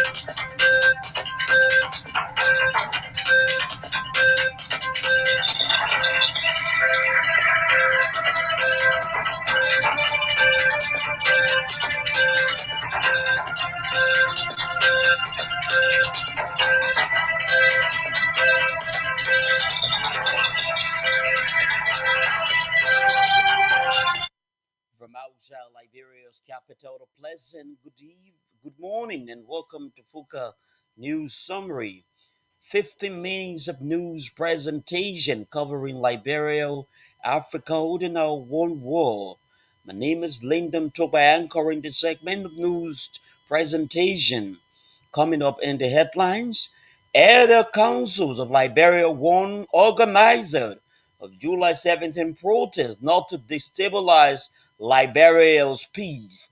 From Abuja, Liberia's capital, a pleasant good morning, and welcome to Fuka News Summary. 15 minutes of news presentation covering Liberia, Africa, and our one world. My name is Lyndon Toba, anchoring the segment of news presentation. Coming up in the headlines, Elder Councils of Liberia warn organizer of July 17 protest not to destabilize Liberia's peace.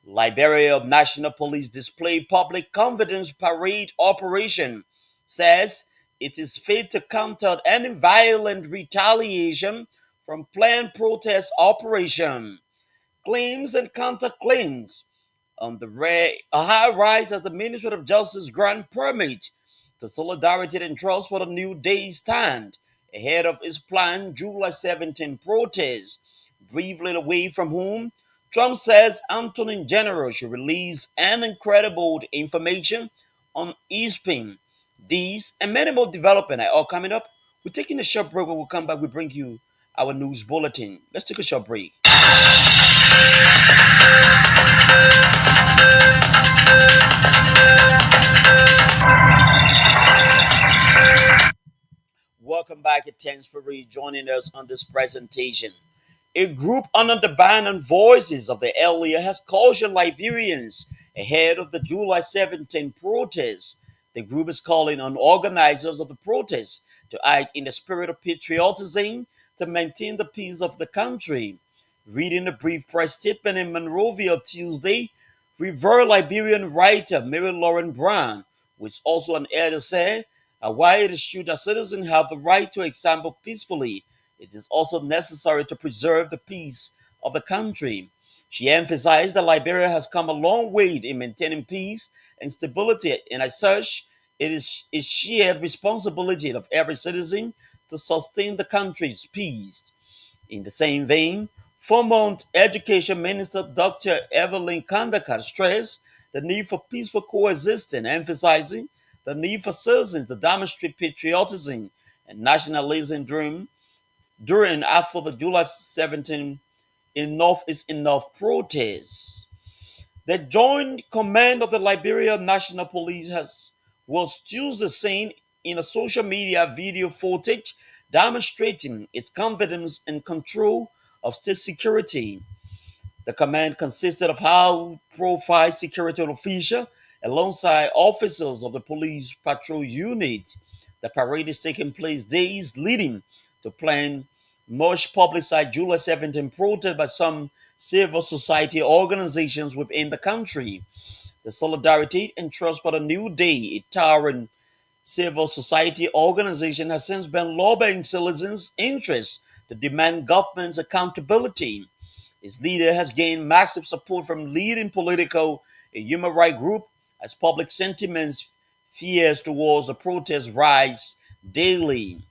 Liberia National Police display public confidence parade operation says it is fit to counter any violent retaliation from planned protest operation. Claims and counterclaims on a high rise as the Ministry of Justice grant permit to Solidarity and Trust for the New Day stand ahead of its planned July 17 protest. Briefly away from whom Trump says Anthony General should release an incredible information on Eastpin. These and many more development are all coming up. We're taking a short break. When we come back, we bring you our news bulletin. Let's take a short break. Welcome back at Thansbury, joining us on this presentation. A group under the ban on Voices of the Earlier has cautioned Liberians ahead of the July 17 protests. The group is calling on organizers of the protests to act in the spirit of patriotism to maintain the peace of the country. Reading a brief press statement in Monrovia Tuesday, revered Liberian writer Mary Lauren Brown, who is also an elder, said, while it is true that citizens have the right to assemble peacefully, it is also necessary to preserve the peace of the country. She emphasized that Liberia has come a long way in maintaining peace and stability, and as such, it is a shared responsibility of every citizen to sustain the country's peace. In the same vein, former Education Minister Dr. Evelyn Kandakar stressed the need for peaceful coexistence, emphasizing the need for citizens to demonstrate patriotism and nationalism during and after the July 17 Enough is Enough protests. The Joint Command of the Liberia National Police was Tuesday seen in a social media video footage demonstrating its confidence and control of state security. The command consisted of high-profile security officials alongside officers of the police patrol unit. The parade is taking place days leading to planned much publicized July 17 protest by some civil society organizations within the country. The Solidarity and Trust for the New Day, a towering civil society organization, has since been lobbying citizens' interests to demand government's accountability. Its leader has gained massive support from leading political and human rights groups as public sentiments fears towards the protest rise daily.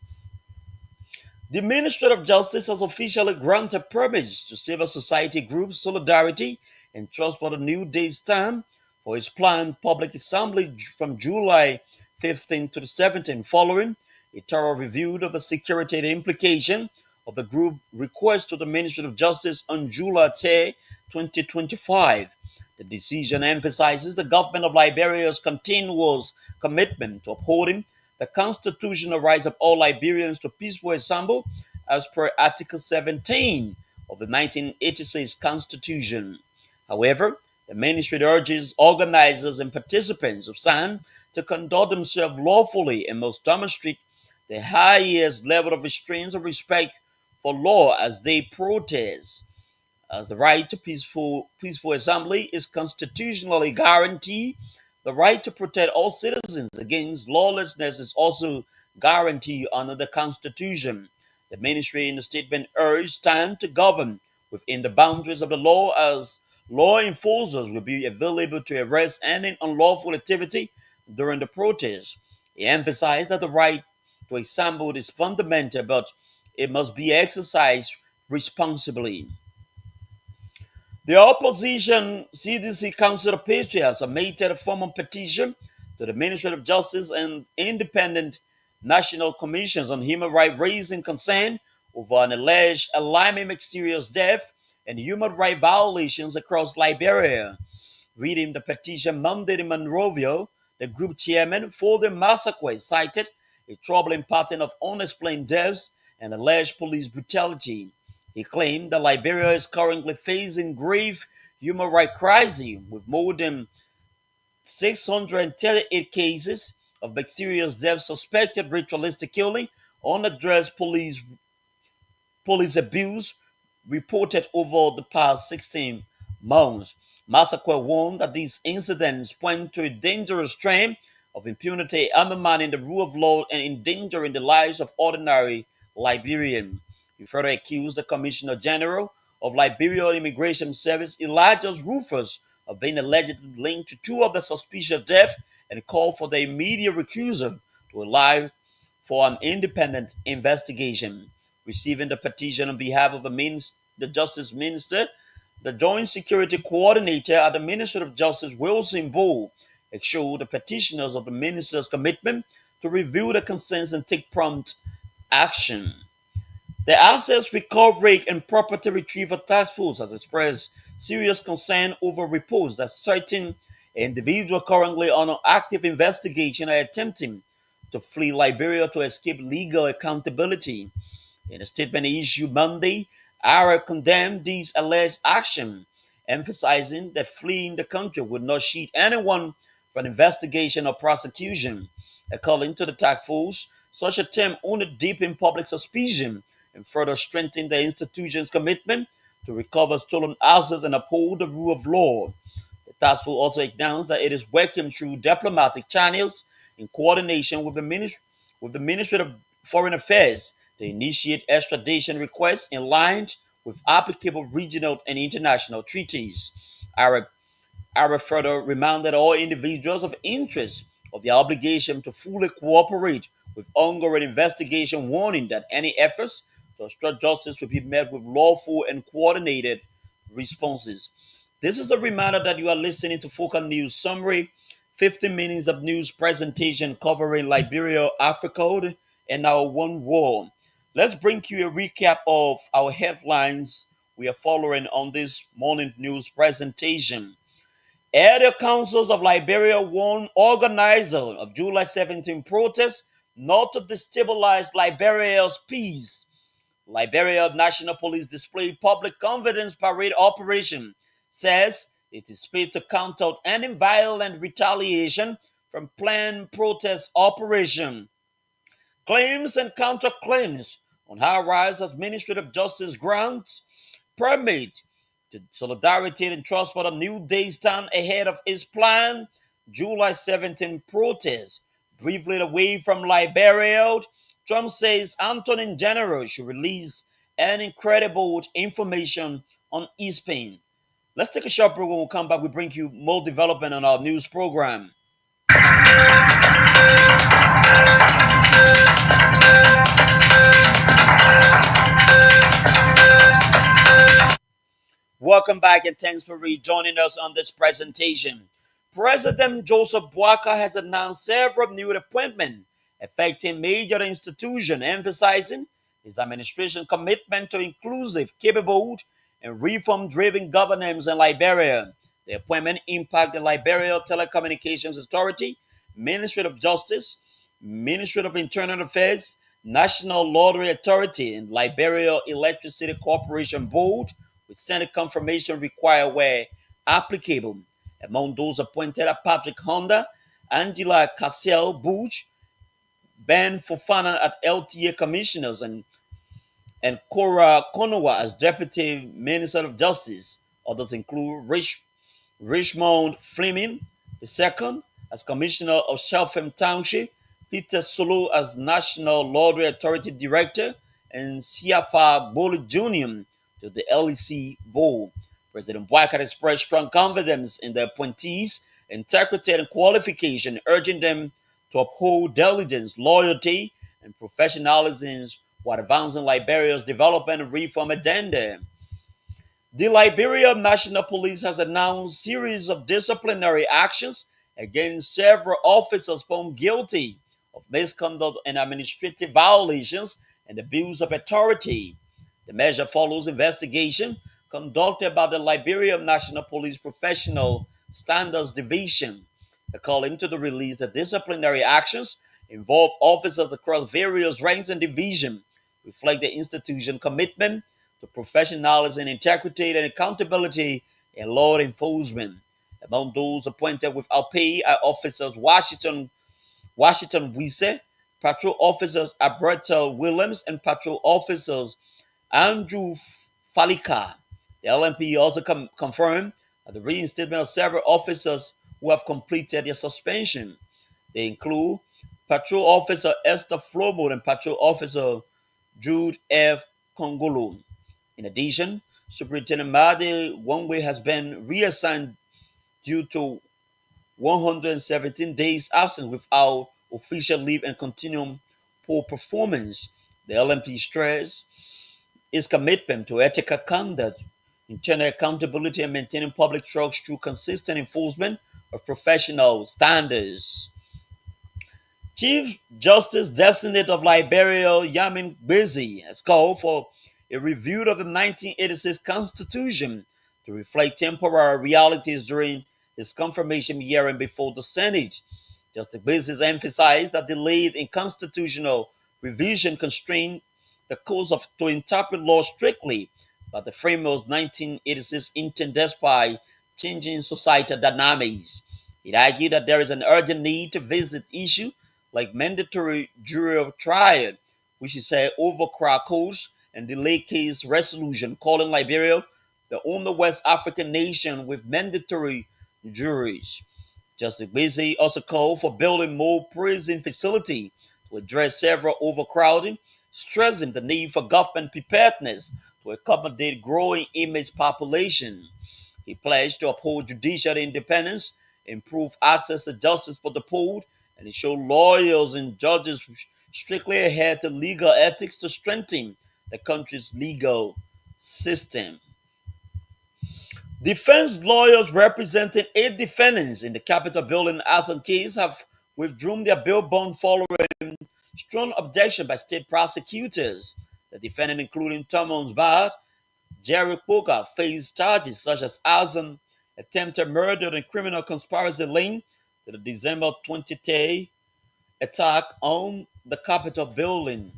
The Ministry of Justice has officially granted permits to civil society groups Solidarity and Trust for the New Day's Time for its planned public assembly from July 15 to the 17th, following a thorough review of the security and implication of the group request to the Ministry of Justice on July 10, 2025. The decision emphasizes the government of Liberia's continuous commitment to upholding the constitutional rights of all Liberians to peaceful assembly as per Article 17 of the 1986 Constitution. However, the ministry urges organizers and participants of SAN to conduct themselves lawfully and must demonstrate the highest level of restraint and respect for law as they protest. As the right to peaceful assembly is constitutionally guaranteed, the right to protect all citizens against lawlessness is also guaranteed under the Constitution. The ministry in the statement urged time to govern within the boundaries of the law as Law enforcers will be available to arrest any unlawful activity during the protest. He emphasized that the right to assemble is fundamental, but it must be exercised responsibly. The opposition CDC Council of Patriots submitted a formal petition to the Ministry of Justice and independent national commissions on human rights, raising concern over an alleged alarming mysterious death and human rights violations across Liberia. Reading the petition Monday in Monrovia, the group chairman for the massacre cited a troubling pattern of unexplained deaths and alleged police brutality. He claimed that Liberia is currently facing grave human rights crisis with more than 638 cases of mysterious deaths, suspected ritualistic killing, unaddressed police abuse reported over the past 16 months. Massacre warned that these incidents point to a dangerous trend of impunity, undermining the rule of law and endangering the lives of ordinary Liberians. He further accused the Commissioner General of Liberia Immigration Service, Elijah Rufus, of being allegedly linked to two of the suspicious deaths and called for the immediate recusal to allow for an independent investigation. Receiving the petition on behalf of the Justice Minister, the Joint Security Coordinator at the Ministry of Justice, Wilson Bull, assured the petitioners of the minister's commitment to review the concerns and take prompt action. The Assets Recovery and Property Retrieval Task Force has expressed serious concern over reports that certain individuals currently on an active investigation are attempting to flee Liberia to escape legal accountability. In a statement issued Monday, ARA condemned these alleged actions, emphasizing that fleeing the country would not shield anyone from investigation or prosecution. According to the task force, such attempt only deepen public suspicion and further strengthen the institution's commitment to recover stolen assets and uphold the rule of law. The task force also announced that it is working through diplomatic channels in coordination with the Ministry of Foreign Affairs to initiate extradition requests in line with applicable regional and international treaties. Arab Arab further reminded all individuals of interest of the obligation to fully cooperate with ongoing investigation, warning that any efforts to obstruct justice will be met with lawful and coordinated responses. This is a reminder that you are listening to Focal News Summary, 15 minutes of news presentation covering Liberia, Africa, and our one world. Let's bring you a recap of our headlines we are following on this morning news presentation. Area councils of Liberia warn organizers of July 17 protests not to destabilize Liberia's peace. Liberia National Police display public confidence parade operation says it is paid to count out any violent retaliation from planned protest operation. Claims and counterclaims on how rise administrative justice grants permit to Solidarity and Transport a new day stand ahead of its planned July 17 protest. Briefly away from Liberia, Trump says Anthony General should release an incredible information on East Spain. Let's take a short break. When we come back, we bring you more development on our news program. Welcome back and thanks for rejoining us on this presentation. President Joseph Boakai has announced several new appointments affecting major institutions, emphasizing his administration commitment to inclusive, capable, and reform-driven governance in Liberia. The appointment impact the Liberia Telecommunications Authority, Ministry of Justice, Ministry of Internal Affairs, National Lottery Authority, and Liberia Electricity Corporation Board, with Senate confirmation required where applicable. Among those appointed are Patrick Honda, Angela Cassell Bush, Ben Fofana at LTA Commissioners, and Cora Konowa as Deputy Minister of Justice. Others include Richmond Fleming II as Commissioner of Shelfham Township, Peter Solo as National Lottery Authority Director, and Siafa Boli Jr. to the LEC Board. President Boycott expressed strong confidence in the appointees' integrity and qualification, urging them to uphold diligence, loyalty, and professionalism while advancing Liberia's development and reform agenda. The Liberia National Police has announced a series of disciplinary actions against several officers found guilty of misconduct and administrative violations and abuse of authority. The measure follows investigation conducted by the Liberia National Police Professional Standards Division. According to the release, the disciplinary actions involve officers across various ranks and divisions, reflect the institution's commitment to professionalism, integrity, and accountability in law enforcement. Among those appointed without pay are officers Washington Wise, patrol officers Alberto Williams, and patrol officers Andrew Falika. The LMP also confirmed the reinstatement of several officers who have completed their suspension. They include Patrol Officer Esther Flomo and Patrol Officer Jude F. Congolo. In addition, Superintendent Madi Wongwe has been reassigned due to 117 days absence without official leave and continuing poor performance. The LMP stressed its commitment to ethical conduct, internal accountability, and maintaining public trust through consistent enforcement of professional standards. Chief Justice Designate of Liberia, Yamin Gbizi, has called for a review of the 1986 Constitution to reflect temporary realities during his confirmation hearing before the Senate. Justice Gbizi emphasized that delayed in constitutional revision constrained the course of to interpret law strictly, but the framework's 1986 intent despite changing societal dynamics. It argued that there is an urgent need to visit issues like mandatory jury trial, which he said overcrowd courts and delay case resolution, calling Liberia the only West African nation with mandatory juries. Justice Gbizi also called for building more prison facilities to address several overcrowding, stressing the need for government preparedness to accommodate growing inmate population. He pledged to uphold judicial independence, improve access to justice for the poor, and ensure lawyers and judges strictly adhere to legal ethics to strengthen the country's legal system. Defense lawyers representing 8 defendants in the Capitol building arson case have withdrawn their bail bond following strong objection by state prosecutors. The defendants, including Thomas Bard, Jerry Poker, face charges such as arson, attempted murder, and criminal conspiracy linked to the December 23 attack on the Capitol building.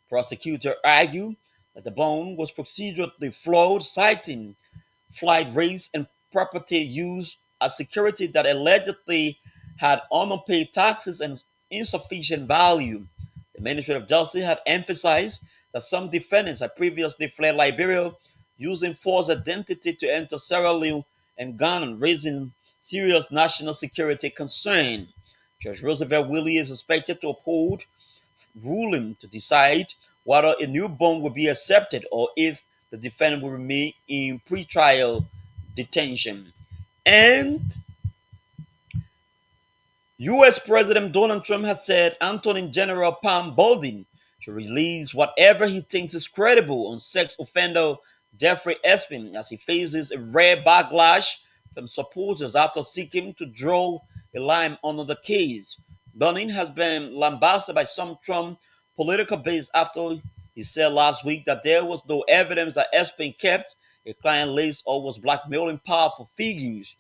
Prosecutors argue that the bond was procedurally flawed, citing flight rates and property use as security that allegedly had unpaid taxes and insufficient value. The Ministry of Justice had emphasized that some defendants had previously fled Liberia using false identity to enter Sierra Leone and Ghana, raising serious national security concern. Judge Roosevelt Willie is expected to uphold ruling to decide whether a new bond will be accepted or if the defendant will remain in pretrial detention. And U.S. President Donald Trump has said Attorney General Pam Boldin should release whatever he thinks is credible on sex offender Jeffrey Epstein as he faces a rare backlash from supporters after seeking to draw a line on the case. Boldin has been lambasted by some Trump political base after he said last week that there was no evidence that Epstein kept a client list or was blackmailing powerful figures.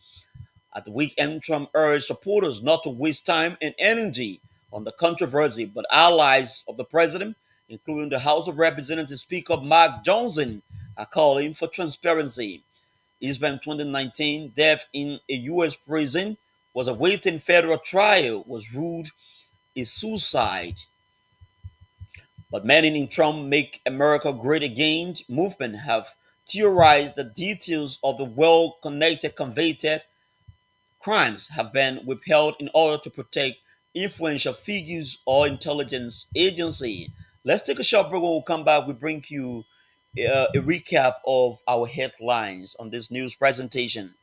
At the weekend, Trump urged supporters not to waste time and energy on the controversy, but allies of the president, including the House of Representatives Speaker Mark Johnson, are calling for transparency. Eastman 2019 death in a U.S. prison was awaiting federal trial was ruled a suicide. But many in Trump Make America Great Again movement have theorized the details of the well-connected convicted crimes have been withheld in order to protect influential figures or intelligence agency. Let's take a short break. When we come back, we bring you a recap of our headlines on this news presentation.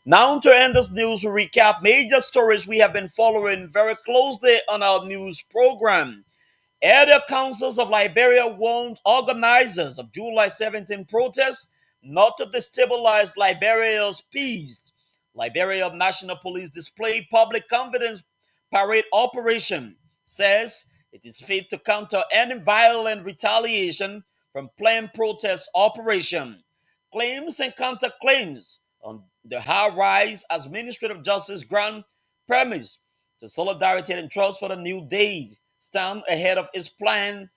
Now to end this news recap, major stories we have been following very closely on our news program. Area councils of Liberia warned organizers of July 17 protests not to destabilize Liberia's peace. Liberia National Police display public confidence parade operation says it is fit to counter any violent retaliation from planned protest operation. Claims and counterclaims on the high rise as Administrative Justice grant premise to Solidarity and Trust for the New Day stand ahead of its planned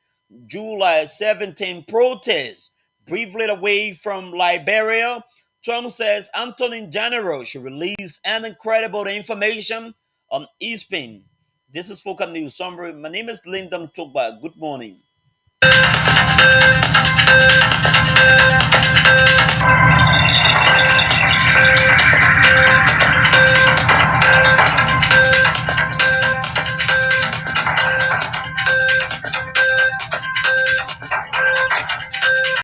July 17 protest. Briefly away from Liberia, Trump says Anthony General should release incredible information on Eastpin. This is Spoken News Summary. My name is Lyndon Tugba. Good morning.